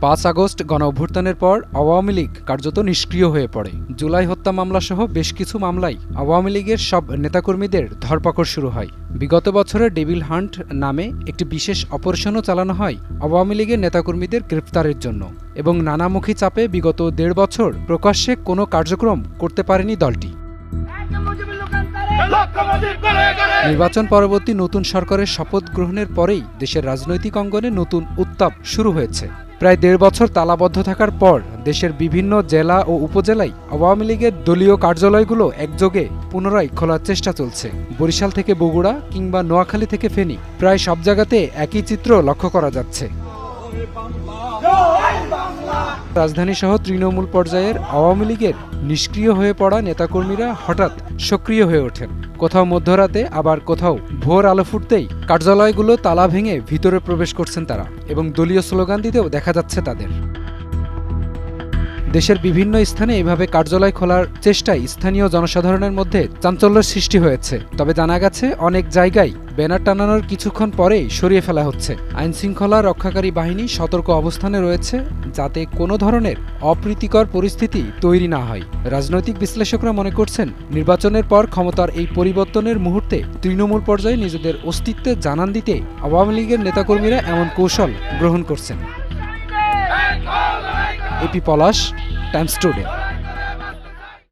5 August গণঅভ্যুত্থানের পর আওয়ামী লীগ কার্যত নিষ্ক্রিয় হয়ে পড়ে। জুলাই হত্যা মামলাসহ বেশ কিছু মামলায় আওয়ামী লীগের সব নেতাকর্মীদের ধরপাকড় শুরু হয়। বিগত বছরে ডেভিল হান্ট নামে একটি বিশেষ অপারেশনও চালানো হয় আওয়ামী লীগের নেতাকর্মীদের গ্রেফতারের জন্য, এবং নানামুখী চাপে বিগত 1.5 বছর প্রকাশ্যে কোনো কার্যক্রম করতে পারেনি দলটি। নির্বাচন পরবর্তী নতুন সরকারের শপথ গ্রহণের পরেই দেশের রাজনৈতিক অঙ্গনে নতুন উত্তাপ শুরু হয়েছে। প্রায় 1.5 বছর তালাবদ্ধ থাকার পর দেশের বিভিন্ন জেলা ও উপজেলায় আওয়ামী লীগের দলীয় কার্যালয়গুলো একযোগে পুনরায় খোলার চেষ্টা চলছে। বরিশাল থেকে বগুড়া কিংবা নোয়াখালী থেকে ফেনী, প্রায় সব জায়গাতে একই চিত্র লক্ষ্য করা যাচ্ছে। রাজধানী সহ তৃণমূল পর্যায়ের আওয়ামী লীগের নিষ্ক্রিয় হয়ে পড়া নেতাকর্মীরা হঠাৎ সক্রিয় হয়ে ওঠেন। কোথাও মধ্যরাতে, আবার কোথাও ভোর আলো ফুটতেই কার্যালয়গুলো তালা ভেঙে ভিতরে প্রবেশ করছেন তারা, এবং দলীয় স্লোগান দিতেও দেখা যাচ্ছে তাদের। দেশের বিভিন্ন স্থানে এভাবে কার্যালয় খোলার চেষ্টায় স্থানীয় জনসাধারণের মধ্যে চাঞ্চল্যের সৃষ্টি হয়েছে। তবে জানা গেছে অনেক জায়গায় ব্যানার টানানোর কিছুক্ষণ পরেই সরিয়ে ফেলা হচ্ছে। আইনশৃঙ্খলা রক্ষাকারী বাহিনী সতর্ক অবস্থানে রয়েছে যাতে কোনো ধরনের অপ্রীতিকর পরিস্থিতি তৈরি না হয়। রাজনৈতিক বিশ্লেষকরা মনে করছেন, নির্বাচনের পর ক্ষমতার এই পরিবর্তনের মুহূর্তে তৃণমূল পর্যায়ে নিজেদের অস্তিত্বের জানান দিতে আওয়ামী লীগের নেতাকর্মীরা এমন কৌশল গ্রহণ করছেন। এপি পলাশ, টাইমস টুডে।